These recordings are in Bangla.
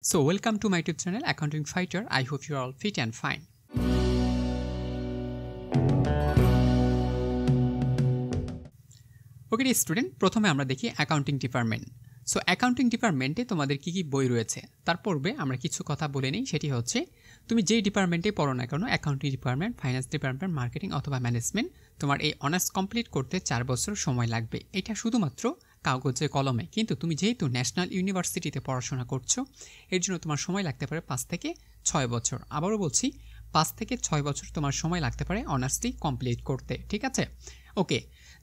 So welcome to my YouTube channel Accounting Fighter. I hope you are all fit and fine. Okay student, প্রথমে আমরা দেখি অ্যাকাউন্টিং ডিপার্টমেন্ট। সো অ্যাকাউন্টিং ডিপার্টমেন্টে তোমাদের কি কি বই রয়েছে তার পূর্বে আমরা কিছু কথা বলে নিই। সেটি হচ্ছে তুমি যেই ডিপার্টমেন্টে পড়ো না কেন, accounting department, finance department, marketing অথবা ম্যানেজমেন্ট, তোমার এই অনার্স কমপ্লিট করতে 4 বছর সময় লাগবে। এটা শুধুমাত্র কাগজে কলমে, কিন্তু তুমি যেহেতু ন্যাশনাল ইউনিভার্সিটিতে পড়াশোনা করছো এর জন্য তোমার সময় লাগতে পারে 5 থেকে 6 বছর। আবারও বলছি 5 থেকে 6 বছর তোমার সময় লাগতে পারে অনার্সটি কমপ্লিট করতে, ঠিক আছে? ওকে,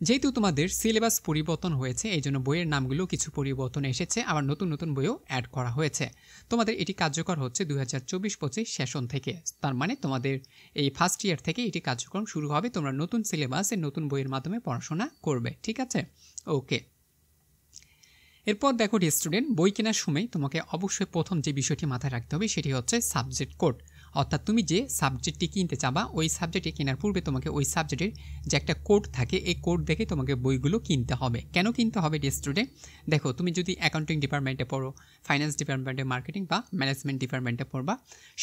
যেহেতু তোমাদের সিলেবাস পরিবর্তন হয়েছে এই জন্য বইয়ের নামগুলো কিছু পরিবর্তন এসেছে, আবার নতুন নতুন বইও অ্যাড করা হয়েছে। তোমাদের এটি কার্যকর হচ্ছে 2024-25 সেশন থেকে, তার মানে তোমাদের এই ফার্স্ট ইয়ার থেকে এটি কার্যক্রম শুরু হবে। তোমরা নতুন সিলেবাসের নতুন বইয়ের মাধ্যমে পড়াশোনা করবে, ঠিক আছে? ওকে, এরপর দেখো স্টুডেন্ট, বই কেনার সময় তোমাকে অবশ্যই প্রথম যে বিষয়টি মাথায় রাখতে হবে সেটি হচ্ছে সাবজেক্ট কোড। অর্থাৎ তুমি যে সাবজেক্টটি কিনতে চাবা ওই সাবজেক্টটি কেনার পূর্বে তোমাকে ওই সাবজেক্টের যে একটা কোড থাকে এই কোড দেখে তোমাকে বইগুলো কিনতে হবে। কেন কিনতে হবে স্টুডেন্ট? দেখো, তুমি যদি অ্যাকাউন্টিং ডিপার্টমেন্টে পড়ো, ফাইন্যান্স ডিপার্টমেন্টে, মার্কেটিং বা ম্যানেজমেন্ট ডিপার্টমেন্টে পড়বা,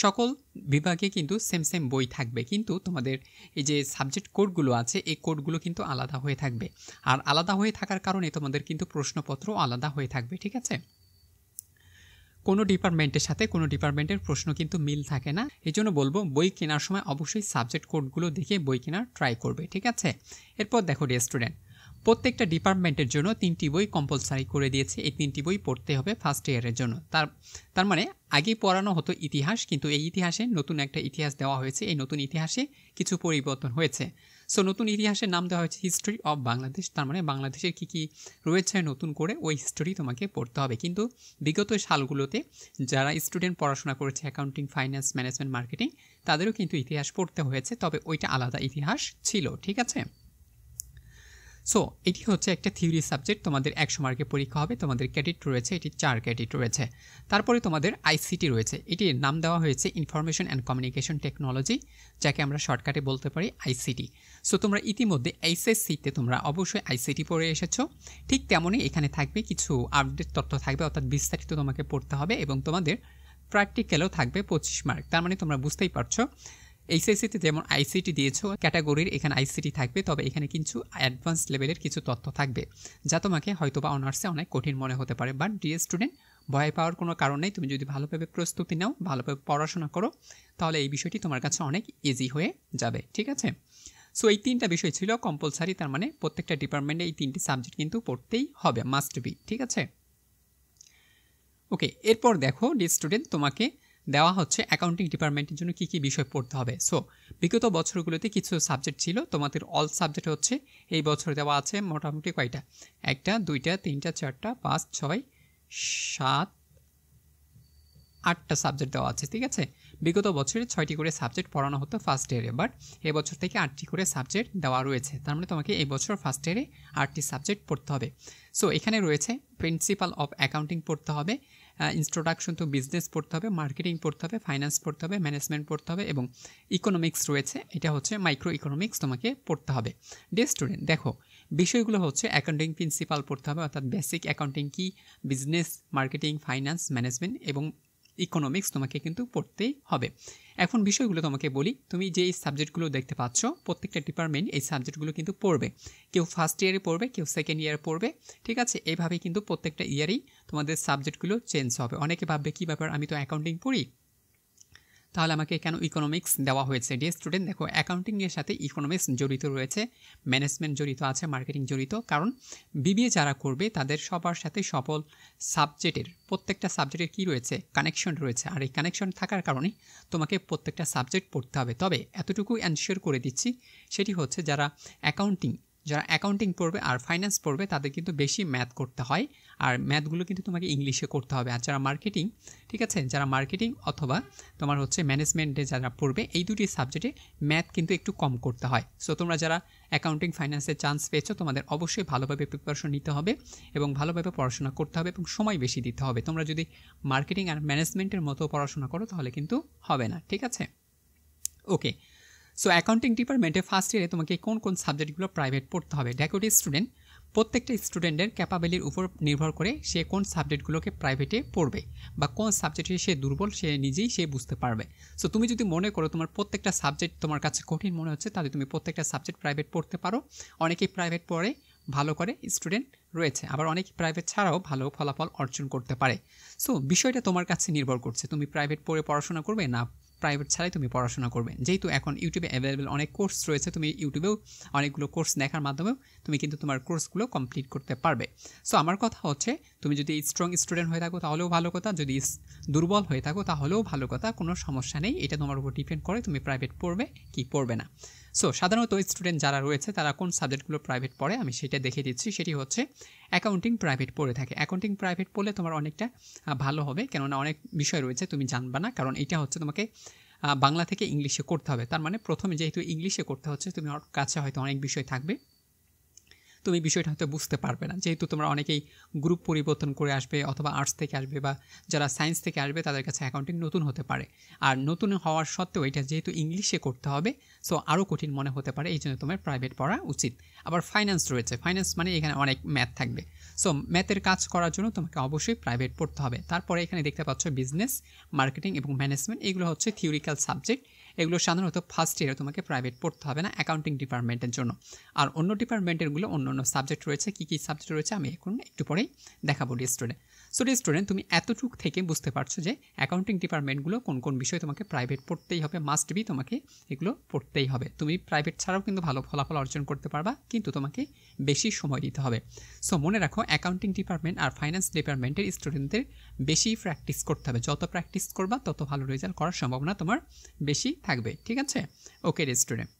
সকল বিভাগে কিন্তু সেম বই থাকবে, কিন্তু তোমাদের এই যে সাবজেক্ট কোডগুলো আছে এই কোডগুলো কিন্তু আলাদা হয়ে থাকবে। আর আলাদা হয়ে থাকার কারণে তোমাদের কিন্তু প্রশ্নপত্র আলাদা হয়ে থাকবে, ঠিক আছে? কোনো ডিপার্টমেন্টের সাথে কোনো ডিপার্টমেন্টের প্রশ্ন কিন্তু মিল থাকে না। এই জন্য বলবো বই কেনার সময় অবশ্যই সাবজেক্ট কোডগুলো দেখে বই কেনার ট্রাই করবে, ঠিক আছে? এরপর দেখো স্টুডেন্ট, প্রত্যেকটা ডিপার্টমেন্টের জন্য 3টি বই কম্পালসারি করে দিয়েছে। এই 3টি বই পড়তে হবে ফার্স্ট ইয়ারের জন্য। তার মানে আগেই পড়ানো হতো ইতিহাস, কিন্তু এই ইতিহাসে নতুন একটা ইতিহাস দেওয়া হয়েছে। এই নতুন ইতিহাসে কিছু পরিবর্তন হয়েছে। সো নতুন ইতিহাসের নাম দেওয়া হয়েছে হিস্ট্রি অফ বাংলাদেশ। তার মানে বাংলাদেশের কী কী রয়েছে নতুন করে ওই হিস্ট্রি তোমাকে পড়তে হবে। কিন্তু বিগত সালগুলোতে যারা স্টুডেন্ট পড়াশোনা করেছে অ্যাকাউন্টিং, ফাইন্যান্স, ম্যানেজমেন্ট, মার্কেটিং, তাদেরও কিন্তু ইতিহাস পড়তে হয়েছে, তবে ওইটা আলাদা ইতিহাস ছিল, ঠিক আছে? সো এটি হচ্ছে একটা থিওরি সাবজেক্ট। তোমাদের 100 মার্কের পরীক্ষা হবে। তোমাদের ক্রেডিট রয়েছে, এটি 4 ক্রেডিট রয়েছে। তারপরে তোমাদের আইসিটি রয়েছে। এটির নাম দেওয়া হয়েছে ইনফরমেশন অ্যান্ড কমিউনিকেশন টেকনোলজি, যাকে আমরা শর্টকাটে বলতে পারি আইসিটি। সো তোমরা ইতিমধ্যে এইচএসসিতে তোমরা অবশ্যই আইসিটি পড়ে এসেছো, ঠিক তেমনই এখানে থাকবে কিছু আপডেট তথ্য থাকবে, অর্থাৎ বিস্তারিত তোমাকে পড়তে হবে এবং তোমাদের প্র্যাকটিক্যালও থাকবে 25 মার্ক। তার মানে তোমরা বুঝতেই পারছো এইচএসসিতে যেমন আইসিটি দিয়েছো ক্যাটাগরির, এখানে আইসিটি থাকবে, তবে এখানে কিছু অ্যাডভান্স লেভেলের কিছু তথ্য থাকবে যা তোমাকে হয়তোবা অনার্সে অনেক কঠিন মনে হতে পারে। বাট ডিয়ার স্টুডেন্ট, ভয় পাওয়ার কোনো কারণ নেই। তুমি যদি ভালোভাবে প্রস্তুতি নাও, ভালোভাবে পড়াশোনা করো, তাহলে এই বিষয়টি তোমার কাছে অনেক ইজি হয়ে যাবে, ঠিক আছে? সো এই 3টা বিষয় ছিল কম্পালসারি, তার মানে প্রত্যেকটা ডিপার্টমেন্টে এই 3টি সাবজেক্ট কিন্তু পড়তেই হবে, মাস্ট বি, ঠিক আছে? ওকে, এরপর দেখো ডিয়ার স্টুডেন্ট, তোমাকে দেওয়া হচ্ছে অ্যাকাউন্টিং ডিপার্টমেন্টের জন্য কী কী বিষয় পড়তে হবে। সো বিগত বছরগুলোতে কিছু সাবজেক্ট ছিল, তোমাদের অল সাবজেক্ট হচ্ছে এই বছর দেওয়া আছে মোটামুটি কয়টা? 1টা 2টা 3টা 4টা 5 6 7 8টা সাবজেক্ট দেওয়া আছে, ঠিক আছে? বিগত বছরে 6টি করে সাবজেক্ট পড়ানো হতো ফার্স্ট ইয়ারে, বাট এবছর থেকে 8টি করে সাবজেক্ট দেওয়া রয়েছে। তার মানে তোমাকে এই বছর ফার্স্ট ইয়ারে 8টি সাবজেক্ট পড়তে হবে। সো এখানে রয়েছে প্রিন্সিপাল অফ অ্যাকাউন্টিং পড়তে হবে, ইন্ট্রোডাকশন টু বিজনেস পড়তে হবে, মার্কেটিং পড়তে হবে, ফাইন্যান্স পড়তে হবে, ম্যানেজমেন্ট পড়তে হবে এবং ইকোনমিক্স রয়েছে, এটা হচ্ছে মাইক্রো ইকোনমিক্স তোমাকে পড়তে হবে। ডিয়ার স্টুডেন্ট, দেখো বিষয়গুলো হচ্ছে অ্যাকাউন্টিং প্রিন্সিপাল পড়তে হবে, অর্থাৎ বেসিক অ্যাকাউন্টিং কি, বিজনেস, মার্কেটিং, ফাইন্যান্স, ম্যানেজমেন্ট এবং ইকোনমিক্স তোমাকে কিন্তু পড়তেই হবে। এখন বিষয়গুলো তোমাকে বলি, তুমি যে এই সাবজেক্টগুলো দেখতে পাচ্ছ প্রত্যেকটা ডিপার্টমেন্ট এই সাবজেক্টগুলো কিন্তু পড়বে। কেউ ফার্স্ট ইয়ারে পড়বে, কেউ সেকেন্ড ইয়ারে পড়বে, ঠিক আছে? এইভাবেই কিন্তু প্রত্যেকটা ইয়ারেই তোমাদের সাবজেক্টগুলো চেঞ্জ হবে। অনেকে ভাববে কী ব্যাপার, আমি তো অ্যাকাউন্টিং পড়ি, তাহলে আমাকে কেন ইকোনমিক্স দেওয়া হয়েছে? ডিয়ার স্টুডেন্ট, দেখো অ্যাকাউন্টিংয়ের সাথে ইকোনমিক্স জড়িত রয়েছে, ম্যানেজমেন্ট জড়িত আছে, মার্কেটিং জড়িত। কারণ বিবিএ যারা করবে তাদের সবার সাথে সকল সাবজেক্টের প্রত্যেকটা সাবজেক্টের কী রয়েছে, কানেকশন রয়েছে। আর এই কানেকশন থাকার কারণে তোমাকে প্রত্যেকটা সাবজেক্ট পড়তে হবে। তবে এতটুকু অ্যানশিওর করে দিচ্ছি, সেটি হচ্ছে যারা অ্যাকাউন্টিং পড়বে আর ফাইন্যান্স পড়বে তাদের কিন্তু বেশি ম্যাথ করতে হয়, আর ম্যাথগুলো কিন্তু তোমাকে ইংলিশে করতে হবে। আর যারা মার্কেটিং, ঠিক আছে, যারা মার্কেটিং অথবা তোমার হচ্ছে ম্যানেজমেন্টে যারা পড়বে এই দুটি সাবজেক্টে ম্যাথ কিন্তু একটু কম করতে হয়। সো তোমরা যারা অ্যাকাউন্টিং ফাইন্যান্সের চান্স পেয়েছো তোমাদের অবশ্যই ভালোভাবে প্রিপারেশন নিতে হবে এবং ভালোভাবে পড়াশোনা করতে হবে এবং সময় বেশি দিতে হবে। তোমরা যদি মার্কেটিং আর ম্যানেজমেন্টের মতো পড়াশোনা করো তাহলে কিন্তু হবে না, ঠিক আছে? ওকে, সো অ্যাকাউন্টিং ডিপার্টমেন্টে ফার্স্ট ইয়ারে তোমাকে কোন কোন সাবজেক্টগুলো প্রাইভেট পড়তে হবে? ডেকোটি স্টুডেন্ট, প্রত্যেকটা স্টুডেন্টের ক্যাপাবিলিটির উপর নির্ভর করে সে কোন সাবজেক্টগুলোকে প্রাইভেটে পড়বে বা কোন সাবজেক্টে সে দুর্বল সে নিজেই সে বুঝতে পারবে। সো তুমি যদি মনে করো তোমার প্রত্যেকটা সাবজেক্ট তোমার কাছে কঠিন মনে হচ্ছে, তাহলে তুমি প্রত্যেকটা সাবজেক্ট প্রাইভেট পড়তে পারো। অনেকেই প্রাইভেট পড়ে ভালো করে স্টুডেন্ট রয়েছে, আবার অনেকে প্রাইভেট ছাড়াও ভালো ফলাফল অর্জন করতে পারে। সো বিষয়টা তোমার কাছে নির্ভর করছে, তুমি প্রাইভেট পড়ে পড়াশোনা করবে না প্রাইভেট ছাড়াই তুমি পড়াশোনা করবে। যেহেতু এখন ইউটিউবে অ্যাভেলেবেল অনেক কোর্স রয়েছে, তুমি ইউটিউবেও অনেকগুলো কোর্স দেখার মাধ্যমেও তুমি কিন্তু তোমার কোর্সগুলো কমপ্লিট করতে পারবে। সো আমার কথা হচ্ছে, তুমি যদি স্ট্রং স্টুডেন্ট হয়ে থাকো তাহলেও ভালো কথা, যদি দুর্বল হয়ে থাকো তাহলেও ভালো কথা, কোনো সমস্যা নেই। এটা তোমার উপর ডিপেন্ড করে তুমি প্রাইভেট পড়বে কি পড়বে না। সো সাধারণত স্টুডেন্ট যারা রয়েছে তারা কোন সাবজেক্টগুলো প্রাইভেট পড়ে আমি সেটা দেখে দিচ্ছি। সেটি হচ্ছে অ্যাকাউন্টিং প্রাইভেট পড়ে থাকে। অ্যাকাউন্টিং প্রাইভেট পড়লে তোমার অনেকটা ভালো হবে, কেননা অনেক বিষয় রয়েছে তুমি জানবা না, কারণ এটা হচ্ছে তোমাকে বাংলা থেকে ইংলিশে করতে হবে। তার মানে প্রথমে যেহেতু ইংলিশে করতে হচ্ছে, তুমি কাছে হয়তো অনেক বিষয় থাকবে তুমি বিষয়টা হয়তো বুঝতে পারবে না, যেহেতু তোমরা অনেকেই গ্রুপ পরিবর্তন করে আসবে অথবা আর্টস থেকে আসবে বা যারা সায়েন্স থেকে আসবে তাদের কাছে অ্যাকাউন্টিং নতুন হতে পারে। আর নতুন হওয়ার সত্ত্বেও এটা যেহেতু ইংলিশে করতে হবে, সো আরও কঠিন মনে হতে পারে, এই জন্য তোমার প্রাইভেট পড়া উচিত। আবার ফাইন্যান্স রয়েছে, ফাইন্যান্স মানে এখানে অনেক ম্যাথ থাকবে। সো ম্যাথের কাজ করার জন্য তোমাকে অবশ্যই প্রাইভেট পড়তে হবে। তারপরে এখানে দেখতে পাচ্ছ বিজনেস, মার্কেটিং এবং ম্যানেজমেন্ট, এগুলো হচ্ছে থিওরিক্যাল সাবজেক্ট। এগুলো সাধারণত ফার্স্ট ইয়ারে তোমাকে প্রাইভেট পড়তে হবে না অ্যাকাউন্টিং ডিপার্টমেন্টের জন্য। আর অন্য ডিপার্টমেন্টেরগুলো অন্য অন্য সাবজেক্ট রয়েছে, কী কী সাবজেক্ট রয়েছে আমি এখন একটু পরেই দেখাবো স্টুডেন্ট। সো স্টুডেন্ট, তুমি এতটুক থেকে বুঝতে পারছো যে অ্যাকাউন্টিং ডিপার্টমেন্টগুলো কোন কোন বিষয় তোমাকে প্রাইভেট পড়তেই হবে, মাস্ট বি তোমাকে এগুলো পড়তেই হবে। তুমি প্রাইভেট ছাড়াও কিন্তু ভালো ফলাফল অর্জন করতে পারবা, কিন্তু তোমাকে বেশি সময় দিতে হবে। সো মনে রাখো, অ্যাকাউন্টিং ডিপার্টমেন্ট আর ফাইন্যান্স ডিপার্টমেন্টের স্টুডেন্টদের বেশি প্র্যাকটিস করতে হবে। যত প্র্যাকটিস করবা তত ভালো রেজাল্ট করার সম্ভাবনা তোমার বেশি থাকবে। ঠিক আছে? ওকে স্টুডেন্ট।